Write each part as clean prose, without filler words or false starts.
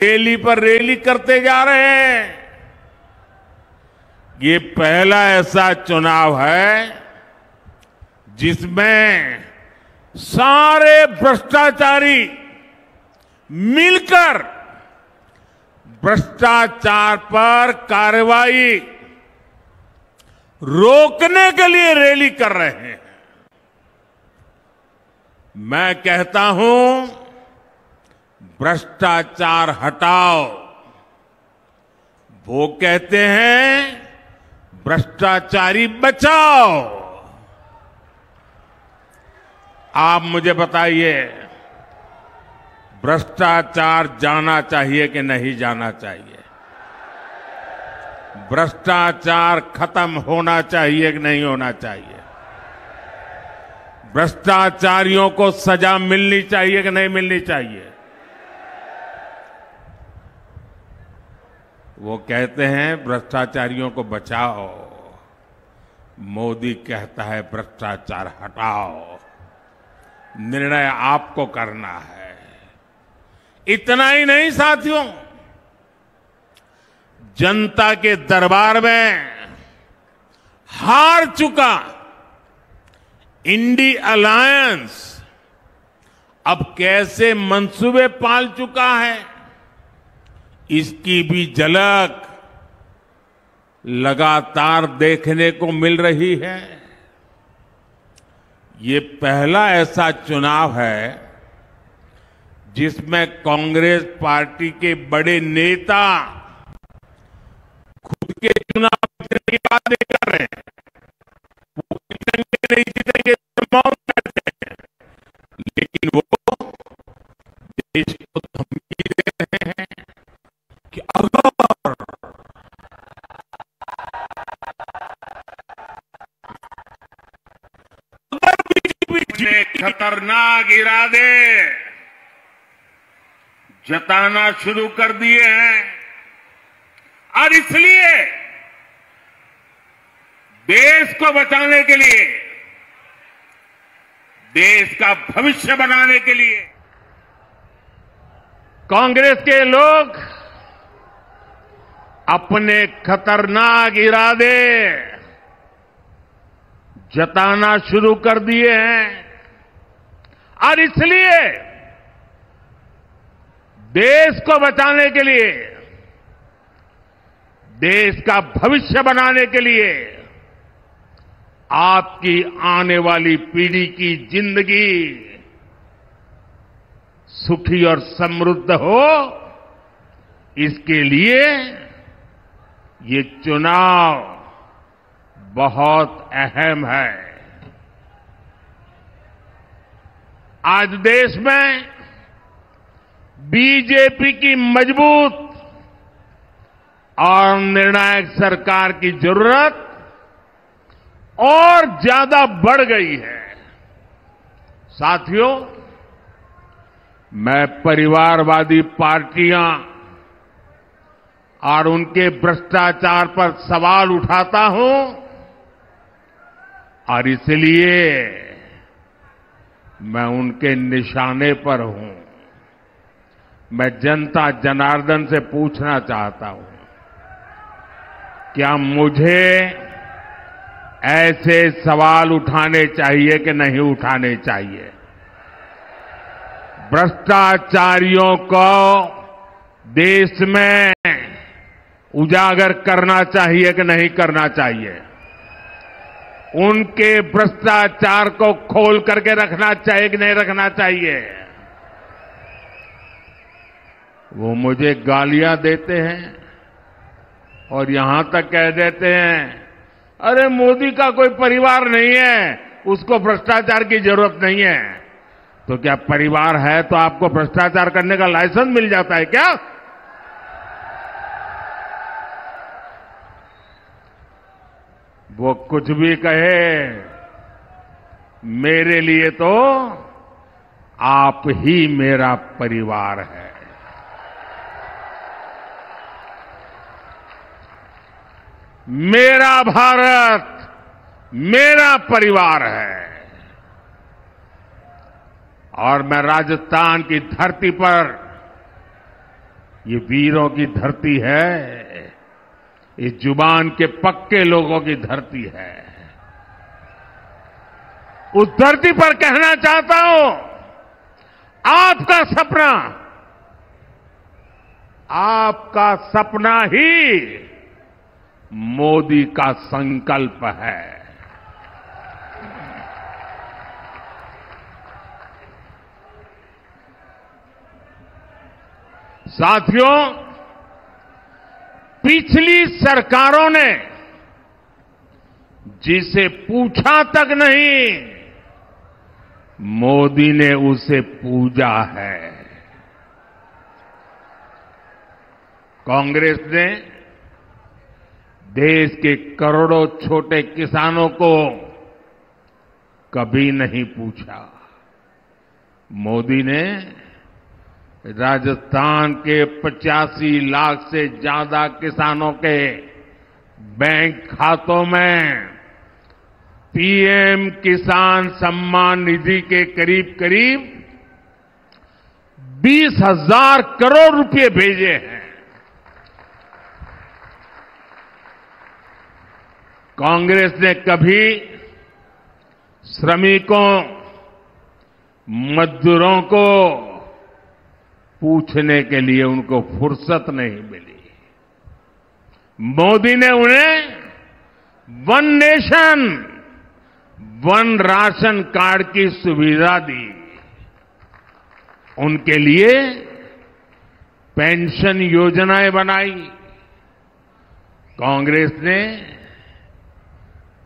Rally पर rally करते जा रहे हैं। ये पहला ऐसा चुनाव है जिसमें सारे भ्रष्टाचारी मिलकर भ्रष्टाचार पर कार्रवाई रोकने के लिए रैली कर रहे हैं। मैं कहता हूं, भ्रष्टाचार हटाओ। वो कहते हैं भ्रष्टाचारी बचाओ। आप मुझे बताइए, भ्रष्टाचार जाना चाहिए कि नहीं जाना चाहिए? भ्रष्टाचार खत्म होना चाहिए कि नहीं होना चाहिए? भ्रष्टाचारियों को सजा मिलनी चाहिए कि नहीं मिलनी चाहिए? वो कहते हैं भ्रष्टाचारियों को बचाओ, मोदी कहता है भ्रष्टाचार हटाओ। निर्णय आपको करना है। इतना ही नहीं साथियों, जनता के दरबार में हार चुका इंडी अलायंस अब कैसे मंसूबे पाल चुका है, इसकी भी झलक लगातार देखने को मिल रही है। ये पहला ऐसा चुनाव है जिसमें कांग्रेस पार्टी के बड़े नेता खुद के चुनाव जीतने की बात नहीं कर रहे हैं। वो जीतेंगे नहीं जीतेंगे मौन करते हैं, लेकिन वो देश को धमकी दे रहे हैं कि अगर बीजेपी ने खतरनाक इरादे जताना शुरू कर दिए हैं और इसलिए देश को बचाने के लिए, देश का भविष्य बनाने के लिए कांग्रेस के लोग अपने खतरनाक इरादे जताना शुरू कर दिए हैं और इसलिए देश को बचाने के लिए, देश का भविष्य बनाने के लिए, आपकी आने वाली पीढ़ी की जिंदगी सुखी और समृद्ध हो, इसके लिए ये चुनाव बहुत अहम है। आज देश में बीजेपी की मजबूत और निर्णायक सरकार की जरूरत और ज्यादा बढ़ गई है। साथियों, मैं परिवारवादी पार्टियां और उनके भ्रष्टाचार पर सवाल उठाता हूं और इसलिए मैं उनके निशाने पर हूं। मैं जनता जनार्दन से पूछना चाहता हूं, क्या मुझे ऐसे सवाल उठाने चाहिए कि नहीं उठाने चाहिए? भ्रष्टाचारियों को देश में उजागर करना चाहिए कि नहीं करना चाहिए? उनके भ्रष्टाचार को खोल करके रखना चाहिए कि नहीं रखना चाहिए? वो मुझे गालियां देते हैं और यहां तक कह देते हैं, अरे मोदी का कोई परिवार नहीं है, उसको भ्रष्टाचार की जरूरत नहीं है। तो क्या परिवार है तो आपको भ्रष्टाचार करने का लाइसेंस मिल जाता है क्या? वो कुछ भी कहे, मेरे लिए तो आप ही मेरा परिवार है। मेरा भारत मेरा परिवार है और मैं राजस्थान की धरती पर ये वीरों की धरती है, ये जुबान के पक्के लोगों की धरती है। उस धरती पर कहना चाहता हूं, आपका सपना ही मोदी का संकल्प है। साथियों, पिछली सरकारों ने जिसे पूछा तक नहीं, मोदी ने उसे पूजा है। कांग्रेस ने देश के करोड़ों छोटे किसानों को कभी नहीं पूछा। मोदी ने राजस्थान के 85 लाख से ज्यादा किसानों के बैंक खातों में पीएम किसान सम्मान निधि के करीब करीब 20,000 करोड़ रुपए भेजे हैं। कांग्रेस ने कभी श्रमिकों, मजदूरों को पूछने के लिए उनको फुर्सत नहीं मिली। मोदी ने उन्हें one nation, one ration card की सुविधा दी। उनके लिए पेंशन योजनाएं बनाई। कांग्रेस ने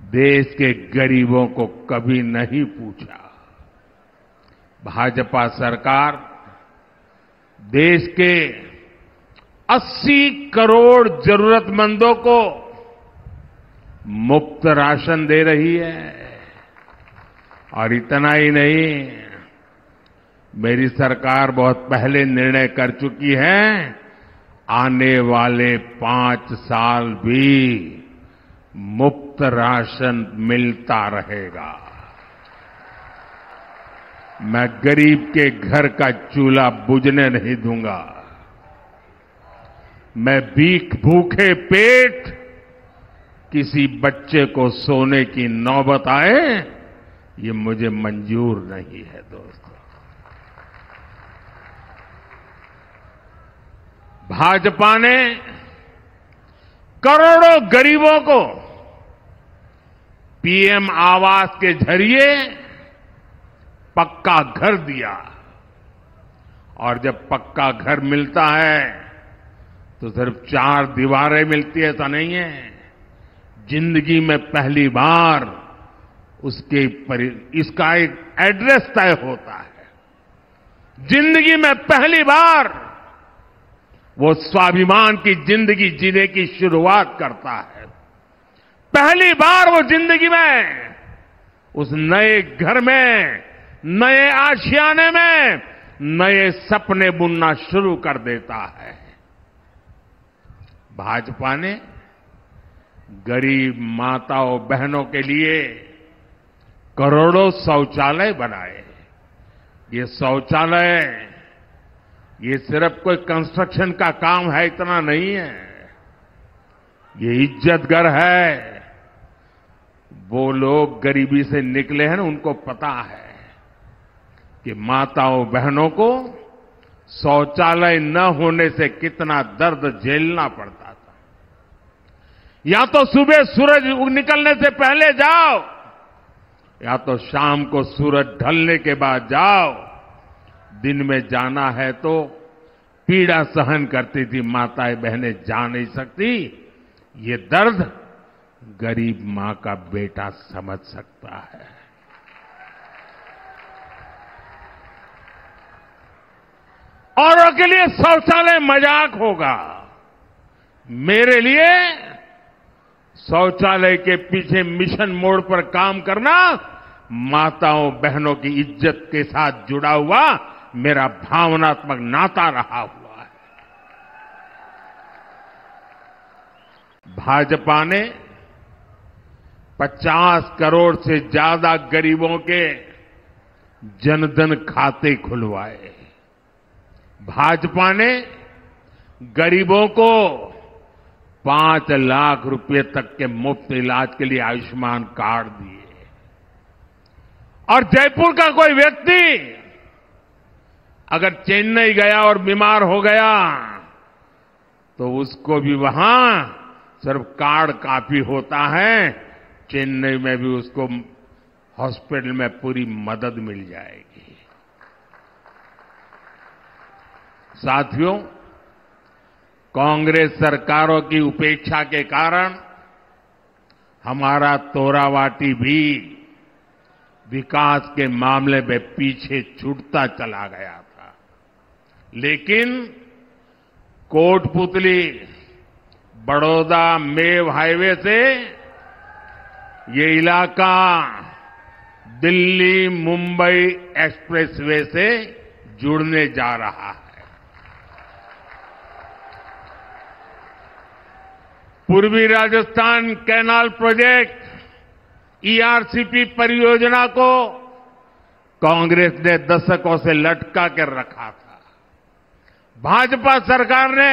देश के गरीबों को कभी नहीं पूछा। भाजपा सरकार देश के 80 करोड़ जरूरतमंदों को मुफ्त राशन दे रही है। और इतना ही नहीं, मेरी सरकार बहुत पहले निर्णय कर चुकी है, आने वाले 5 साल भी मुफ्त राशन मिलता रहेगा। मैं गरीब के घर का चूल्हा बुझने नहीं दूंगा। मैं भूखे पेट किसी बच्चे को सोने की नौबत आए, ये मुझे मंजूर नहीं है। दोस्तों, भाजपा ने करोड़ों गरीबों को पीएम आवास के जरिए पक्का घर दिया। और जब पक्का घर मिलता है तो सिर्फ 4 दीवारें मिलती है, ऐसा नहीं है। जिंदगी में पहली बार इसका एक एड्रेस तय होता है। जिंदगी में पहली बार वो स्वाभिमान की जिंदगी जीने की शुरुआत करता है। पहली बार वो जिंदगी में उस नए घर में, नए आशियाने में नए सपने बुनना शुरू कर देता है। भाजपा ने गरीब माताओं बहनों के लिए करोड़ों शौचालय बनाए। ये शौचालय ये सिर्फ कोई कंस्ट्रक्शन का काम है, इतना नहीं है। ये इज्जत घर है। वो लोग गरीबी से निकले हैं ना, उनको पता है कि माताओं बहनों को शौचालय न होने से कितना दर्द झेलना पड़ता था। या तो सुबह सूरज निकलने से पहले जाओ, या तो शाम को सूरज ढलने के बाद जाओ। दिन में जाना है तो पीड़ा सहन करती थी माताएं बहनें, जा नहीं सकती। ये दर्द गरीब मां का बेटा समझ सकता है। औरों के लिए शौचालय मजाक होगा, मेरे लिए शौचालय के पीछे मिशन मोड पर काम करना माताओं बहनों की इज्जत के साथ जुड़ा हुआ मेरा भावनात्मक नाता रहा हुआ है। भाजपा ने 50 करोड़ से ज्यादा गरीबों के जनधन खाते खुलवाए। भाजपा ने गरीबों को 5 लाख रुपए तक के मुफ्त इलाज के लिए आयुष्मान कार्ड दिए। और जयपुर का कोई व्यक्ति अगर चेन्नई गया और बीमार हो गया तो उसको भी वहां सिर्फ कार्ड काफी होता है, चेन्नई में भी उसको हॉस्पिटल में पूरी मदद मिल जाएगी। साथियों, कांग्रेस सरकारों की उपेक्षा के कारण हमारा तोरावाटी भी विकास के मामले में पीछे छूटता चला गया था। लेकिन कोटपुतली बड़ौदा मेव हाईवे से ये इलाका दिल्ली मुंबई एक्सप्रेसवे से जुड़ने जा रहा है। पूर्वी राजस्थान कैनाल प्रोजेक्ट ईआरसीपी परियोजना को कांग्रेस ने दशकों से लटका कर रखा था। भाजपा सरकार ने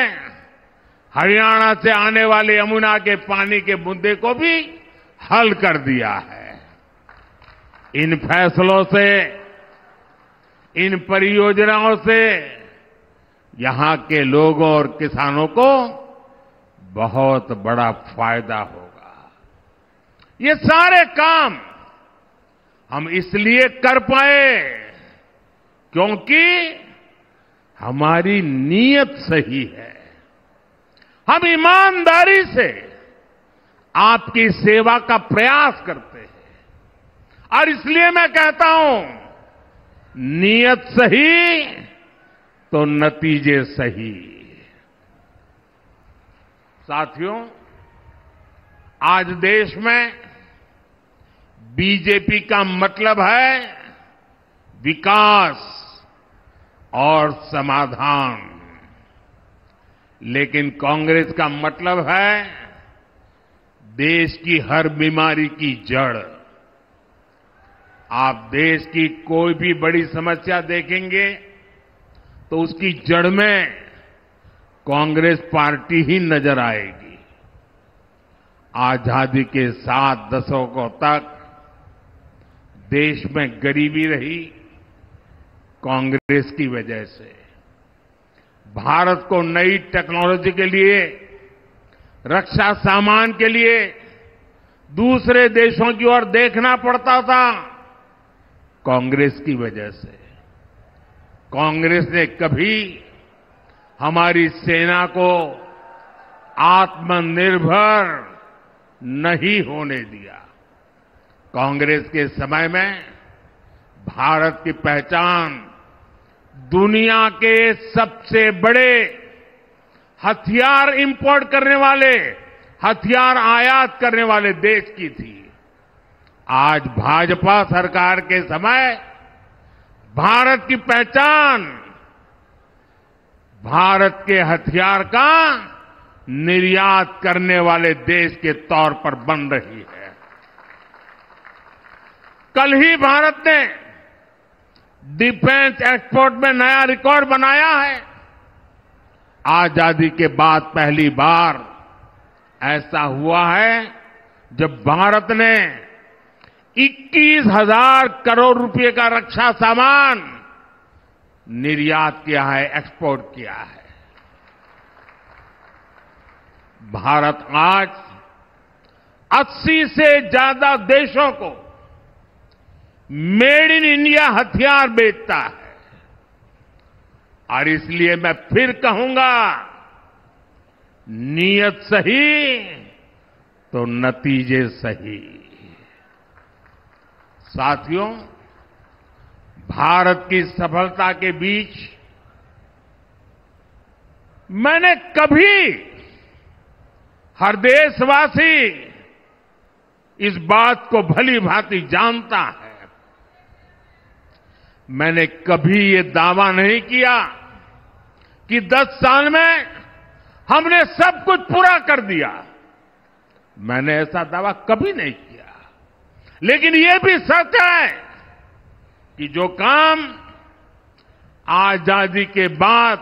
हरियाणा से आने वाले यमुना के पानी के मुद्दे को भी हल कर दिया है। इन फैसलों से, इन परियोजनाओं से यहां के लोगों और किसानों को बहुत बड़ा फायदा होगा। ये सारे काम हम इसलिए कर पाए क्योंकि हमारी नीयत सही है। हम ईमानदारी से आपकी सेवा का प्रयास करते हैं और इसलिए मैं कहता हूं, नीयत सही तो नतीजे सही। साथियों, आज देश में बीजेपी का मतलब है विकास और समाधान, लेकिन कांग्रेस का मतलब है देश की हर बीमारी की जड़। आप देश की कोई भी बड़ी समस्या देखेंगे तो उसकी जड़ में कांग्रेस पार्टी ही नजर आएगी। आजादी के 7 दशकों तक देश में गरीबी रही कांग्रेस की वजह से। भारत को नई टेक्नोलॉजी के लिए, रक्षा सामान के लिए दूसरे देशों की ओर देखना पड़ता था कांग्रेस की वजह से। कांग्रेस ने कभी हमारी सेना को आत्मनिर्भर नहीं होने दिया। कांग्रेस के समय में भारत की पहचान दुनिया के सबसे बड़े हथियार इंपोर्ट करने वाले, हथियार आयात करने वाले देश की थी। आज भाजपा सरकार के समय भारत की पहचान भारत के हथियार का निर्यात करने वाले देश के तौर पर बन रही है। कल ही भारत ने डिफेंस एक्सपोर्ट में नया रिकॉर्ड बनाया है। आजादी के बाद पहली बार ऐसा हुआ है जब भारत ने 21,000 करोड़ रुपए का रक्षा सामान निर्यात किया है, एक्सपोर्ट किया है। भारत आज 80 से ज्यादा देशों को मेड इन इंडिया हथियार बेचता है। और इसलिए मैं फिर कहूंगा, नीयत सही तो नतीजे सही। साथियों, भारत की सफलता के बीच मैंने कभी, हर देशवासी इस बात को भली भांति जानता है, मैंने कभी ये दावा नहीं किया कि 10 साल में हमने सब कुछ पूरा कर दिया। मैंने ऐसा दावा कभी नहीं किया। लेकिन ये भी सच है कि जो काम आजादी के बाद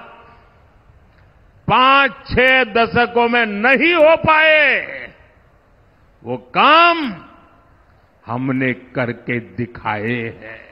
5-6 दशकों में नहीं हो पाए, वो काम हमने करके दिखाए हैं।